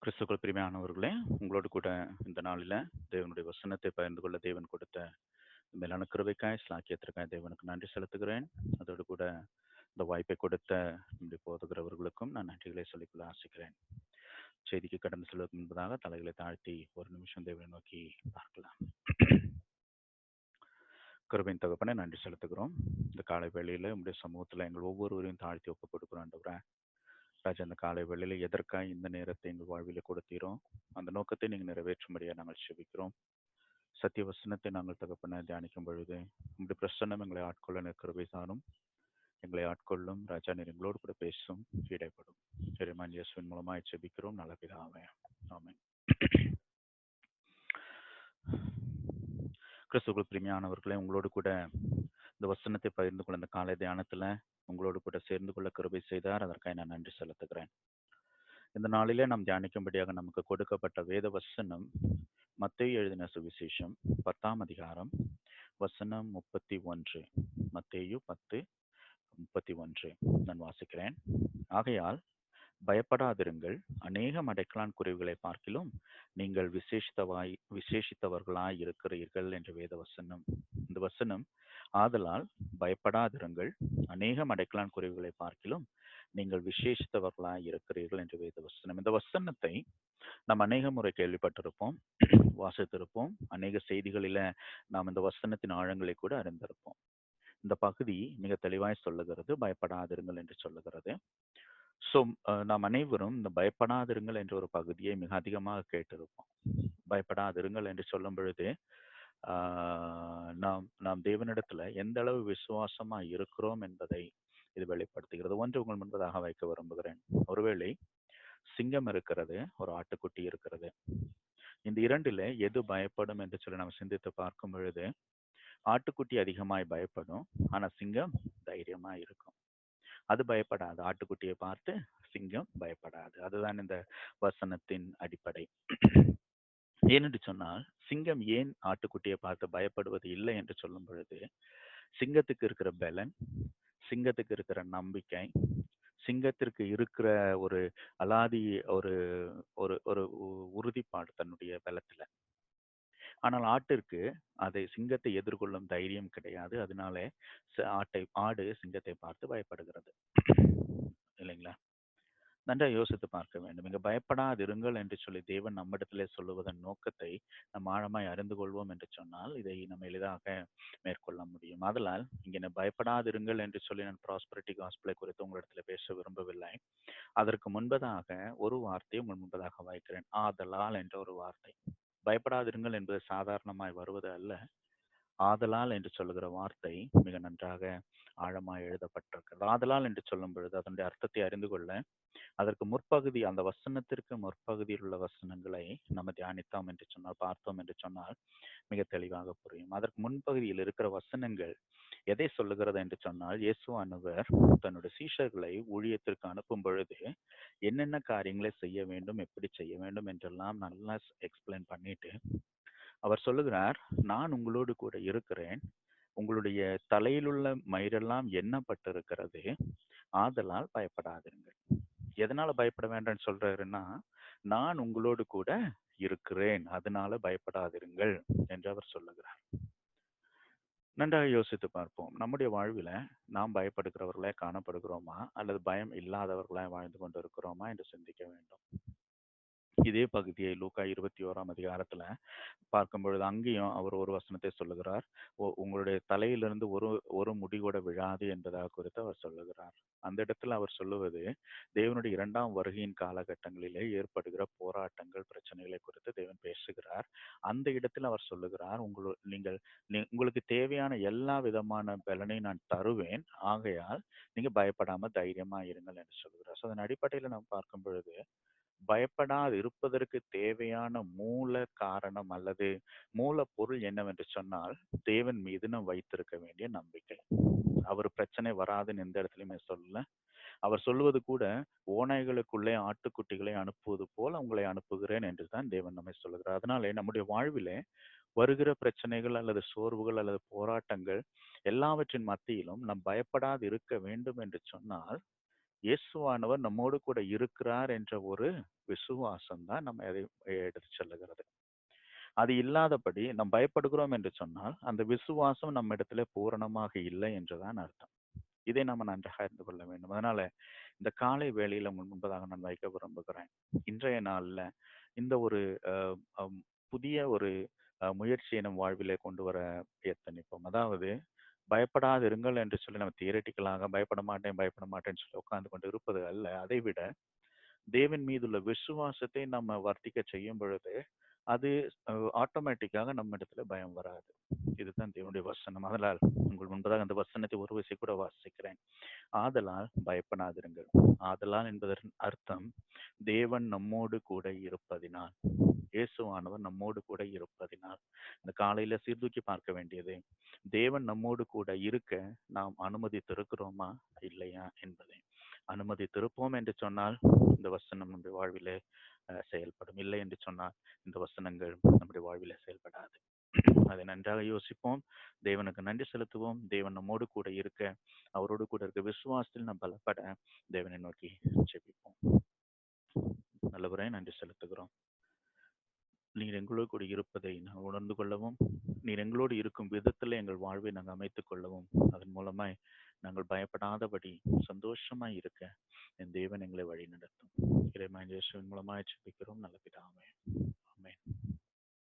கிறிஸ்துவுக்குள் பிரியமானவர்களே, உங்களோடு கூட இந்த நாளில தேவனுடைய வசனத்தை பகிர்ந்து கொள்ள தேவன் கொடுத்த மேலான கிருபைக்காய், ஸ்லாக்கியத்திற்காய் தேவனுக்கு நன்றி செலுத்துகிறேன். அதோடு கூட இந்த வாய்ப்பை கொடுத்த நம்முடைய போதுகிறவர்களுக்கும் நான் நன்றிகளை சொல்லிக்கொள்ள ஆசைக்கிறேன். செய்திக்கு கடந்து செல்வதற்கு முன்பதாக தலைகளை தாழ்த்தி ஒரு நிமிஷம் தேவனை நோக்கி பார்க்கலாம். கிருபையின் தகப்பனே நன்றி செலுத்துகிறோம். இந்த காலை வேளையில உங்களுடைய சமூகத்துல எங்கள் ஒவ்வொருவரையும் தாழ்த்தி ஒப்புக் கொடுக்கிறோம் ஆண்டவரே. ராஜா, இந்த காலை வேளையில எதற்காக இந்த நேரத்தை எங்கள் வாழ்வில கொடுத்தீரோ அந்த நோக்கத்தை நீங்க நிறைவேற்றும்படியா நாங்கள் செபிக்கிறோம். சத்திய வசனத்தை நாங்கள் தகப்பன தியானிக்கும் பொழுது உங்களுடைய பிரசன்னம் எங்களை ஆட்கொள்ள நிற்கிறவை சாரும் எங்களை ஆட்கொள்ளும். ராஜா, நீர் எங்களோடு கூட பேசும் இடைப்படும். இறைமான் இயேசுவின் மூலமாய் செபிக்கிறோம் நல்ல பிதாவே, ஆமென். கிறிஸ்துவுக்குள் பிரியமானவர்களே, உங்களோடு கூட இந்த வசனத்தை பகிர்ந்து கொள்ள இந்த காலை தியானத்துல உங்களோடு கூட சேர்ந்து கொள்ள கிருபை செய்தார். அதற்காக நான் நன்றி செலுத்துகிறேன். இந்த நாளிலே நாம் தியானிக்கும்படியாக நமக்கு கொடுக்கப்பட்ட வேத வசனம் மத்தேயு எழுதின சுவிசேஷம் 10ஆம் அதிகாரம் வசனம் 31. மத்தேயு 10:31 நான் வாசிக்கிறேன். ஆகையால் பயப்படாதிருங்கள், அநேகம் அடைக்கலான் குருவிகளை பார்க்கிலும் நீங்கள் விசேஷித்தவர்களாய் இருக்கிறீர்கள் என்ற வேத வசனம். இந்த வசனம், ஆதலால் பயப்படாதிருங்கள், அநேகம் அடைக்கலான் குருவிகளை பார்க்கிலும் நீங்கள் விசேஷித்தவர்களாய் இருக்கிறீர்கள் என்ற வேத வசனம். இந்த வசனத்தை நாம் அநேக முறை கேள்விப்பட்டிருப்போம், வாசித்திருப்போம். அநேக செய்திகளில நாம் இந்த வசனத்தின் ஆழங்களை கூட அறிந்திருப்போம். இந்த பகுதி மிக தெளிவாய் சொல்லுகிறது, பயப்படாதிருங்கள் என்று சொல்லுகிறது. ஸோ நாம் அனைவரும் இந்த பயப்படாதிருங்கள் என்ற ஒரு பகுதியை மிக அதிகமாக கேட்டிருப்போம். பயப்படாதிருங்கள் என்று சொல்லும் பொழுது நாம் நாம் தேவனிடத்துல எந்த அளவு விசுவாசமா இருக்கிறோம் என்பதை இது வெளிப்படுத்துகிறது. ஒன்று உங்கள் முன்பதாக வைக்க விரும்புகிறேன். ஒருவேளை சிங்கம் இருக்கிறது, ஒரு ஆட்டுக்குட்டி இருக்கிறது. இந்த இரண்டில எது பயப்படும் என்று சொல்லி நாம் சிந்தித்து பார்க்கும் பொழுது ஆட்டுக்குட்டி அதிகமாய் பயப்படும், ஆனா சிங்கம் தைரியமா இருக்கும். அது பயப்படாது, ஆட்டுக்குட்டியை பார்த்து சிங்கம் பயப்படாது. அதுதான் இந்த வசனத்தின் அடிப்படை. ஏனென்று சொன்னால், சிங்கம் ஏன் ஆட்டுக்குட்டியை பார்த்து பயப்படுவது இல்லை என்று சொல்லும் பொழுது, சிங்கத்துக்கு இருக்கிற பலன், சிங்கத்துக்கு இருக்கிற நம்பிக்கை, சிங்கத்திற்கு இருக்கிற ஒரு அலாதி ஒரு ஒரு ஒரு உறுதிப்பாடு தன்னுடைய பலத்துல. ஆனால் ஆட்டிற்கு அதை சிங்கத்தை எதிர்கொள்ளும் தைரியம் கிடையாது. அதனால ஆடு சிங்கத்தை பார்த்து பயப்படுகிறது. இல்லைங்களா? நன்றாக யோசித்து பார்க்க வேண்டும். இங்க பயப்படாதிருங்கள் என்று சொல்லி தேவன் நம்மிடத்திலே சொல்லுவதன் நோக்கத்தை நாம் ஆழமாய் அறிந்து கொள்வோம் என்று சொன்னால் இதை நம்ம எளிதாக மேற்கொள்ள முடியும். ஆதலால் இங்கே பயப்படாதிருங்கள் என்று சொல்லி நான் ப்ராஸ்பரிட்டி காஸ்பிளை குறித்து உங்களிடத்துல பேச விரும்பவில்லை. அதற்கு முன்பதாக ஒரு வார்த்தையை உங்கள் முன்பதாக வைக்கிறேன், ஆதலால் என்ற ஒரு வார்த்தை. பயப்படாதிருங்கள் என்பது சாதாரணமாய் வருவது அல்ல. ஆதலால் என்று சொல்லுகிற வார்த்தை மிக நன்றாக ஆழமாய் எழுதப்பட்டிருக்கிறது. ஆதலால் என்று சொல்லும் பொழுது அதனுடைய அர்த்தத்தை அறிந்து கொள்ள அதற்கு முற்பகுதி, அந்த வசனத்திற்கு முற்பகுதியில் உள்ள வசனங்களை நம்ம தியானித்தோம் என்று சொன்னால், பார்த்தோம் என்று சொன்னால் மிக தெளிவாக புரியும். அதற்கு முன்பகுதியில் இருக்கிற வசனங்கள் எதை சொல்லுகிறது என்று சொன்னால், இயேசுவானவர் தன்னுடைய சீஷர்களை ஊழியத்திற்கு அனுப்பும் பொழுது என்னென்ன காரியங்களை செய்ய வேண்டும், எப்படி செய்ய வேண்டும் என்றெல்லாம் நல்லா எக்ஸ்பிளைன் பண்ணிட்டு அவர் சொல்லுகிறார், நான் உங்களோடு கூட இருக்கிறேன், உங்களுடைய தலையிலுள்ள மயிரெல்லாம் எண்ணப்பட்டிருக்கிறது, ஆதலால் பயப்படாதீர்கள். எதனால பயப்பட வேண்டாம்னு சொல்றாருன்னா, நான் உங்களோடு கூட இருக்கிறேன், அதனால பயப்படாதிருங்கள் என்று அவர் சொல்லுகிறார். நன்றாக யோசித்து பார்ப்போம். நம்முடைய வாழ்வில நாம் பயப்படுகிறவர்களாய் காணப்படுகிறோமா, அல்லது பயம் இல்லாதவர்களாய் வாழ்ந்து கொண்டு இருக்கிறோமா என்று சிந்திக்க வேண்டும். இதே பகுதியை லூக்கா 21ஆம் அதிகாரத்துல பார்க்கும் பொழுது அங்கேயும் அவர் ஒரு வசனத்தை சொல்லுகிறார், உங்களுடைய தலையிலிருந்து ஒரு ஒரு முடி கூட விழாது என்பதாக குறித்து அவர் சொல்லுகிறார். அந்த இடத்துல அவர் சொல்லுவது தேவனுடைய 2ஆம் வருகையின் காலகட்டங்களிலே ஏற்படுகிற போராட்டங்கள், பிரச்சனைகளை குறித்து தேவன் பேசுகிறார். அந்த இடத்துல அவர் சொல்லுகிறார், உங்களுக்கு தேவையான எல்லா விதமான பலனை நான் தருவேன், ஆகையால் நீங்க பயப்படாம தைரியமா இருங்கள் என்று சொல்லுகிறார். அதன் அடிப்படையில நாம் பார்க்கும் பொழுது பயப்படாது இருப்பதற்கு தேவையான மூல காரணம் அல்லது மூல பொருள் என்னவென்று சொன்னால், தேவன் மீது நாம் வைத்திருக்க வேண்டிய நம்பிக்கை. அவர் பிரச்சனை வராதுன்னு எந்த இடத்துலயுமே சொல்லல. அவர் சொல்வது கூட, ஓநாய்களுக்குள்ளே ஆட்டுக்குட்டிகளை அனுப்புவது போல உங்களை அனுப்புகிறேன் என்று தான் தேவன் நம்மை சொல்லுகிறார். அதனாலே நம்முடைய வாழ்விலே வருகிற பிரச்சனைகள் அல்லது சோர்வுகள் அல்லது போராட்டங்கள் எல்லாவற்றின் மத்தியிலும் நாம் பயப்படாது இருக்க வேண்டும் என்று சொன்னால், இயேசுவானவர் நம்மோடு கூட இருக்கிறார் என்ற ஒரு விசுவாசம் தான் நம்ம அதை எடுத்து செல்லுகிறது. அது இல்லாதபடி நாம் பயப்படுகிறோம் என்று சொன்னால் அந்த விசுவாசம் நம்ம இடத்துல பூரணமாக இல்லை என்றுதான் அர்த்தம். இதை நம்ம நன்றாக அறிந்து கொள்ள வேண்டும். அதனால இந்த காலை வேளையில முன்பதாக நான் வைக்க விரும்புகிறேன். இன்றைய நாள்ல இந்த ஒரு அஹ், அம், புதிய ஒரு முயற்சியை நம் வாழ்விலே கொண்டு வர எத்தனிப்போம். அதாவது பயப்படாதிருங்கள் என்று சொல்லி நம்ம தியரிட்டிக்கலாக பயப்பட மாட்டேன்னு சொல்லி உட்கார்ந்து கொண்டு இருப்பது அல்ல. அதை விட தேவன் மீதுள்ள விசுவாசத்தை நம்ம வர்த்திக்க செய்யும் பொழுது அது ஆட்டோமேட்டிக்காக நம்ம இடத்துல பயம் வராது. இதுதான் தேவனுடைய வசனம். அதனால் உங்கள் முன்பதாக அந்த வசனத்தை ஒரு விசை கூட வாசிக்கிறேன். ஆதலால் பயப்படாதிருங்கள். ஆதலால் என்பதன் அர்த்தம் தேவன் நம்மோடு கூட இருப்பதினால், இயேசுவானவர் நம்மோடு கூட இருப்பதினால். இந்த காலையில சீர்தூக்கி பார்க்க வேண்டியது தேவன் நம்மோடு கூட இருக்க நாம் அனுமதித்திருக்கிறோமா இல்லையா என்பதை. அனுமதித்திருப்போம் என்று சொன்னால் இந்த வசனம் நம்முடைய வாழ்விலே செயல்படும். இல்லை என்று சொன்னால் இந்த வசனங்கள் நம்முடைய வாழ்விலே செயல்படாது. அதை நன்றாக யோசிப்போம். தேவனுக்கு நன்றி செலுத்துவோம். தேவன் நம்மோடு கூட இருக்க, அவரோடு கூட இருக்க விசுவாசத்தில் நாம் பலப்பட தேவனை நோக்கி ஜெபிப்போம். நல்லவரே, நன்றி செலுத்துகிறோம். நீர் எங்களோடு கூட இருப்பதை நான் உணர்ந்து கொள்ளவும், நீர் எங்களோடு இருக்கும் விதத்தில் எங்கள் வாழ்வை நாங்கள் அமைத்துக் கொள்ளவும், அதன் மூலமாய் நாங்கள் பயப்படாதபடி சந்தோஷமாய் இருக்க என் தேவன் எங்களை வழி நடத்தும். இறைமகன் இயேசுவின் மூலமாய் ஜெபிக்கிறோம் நல்ல பிதாவே. ஆமென்.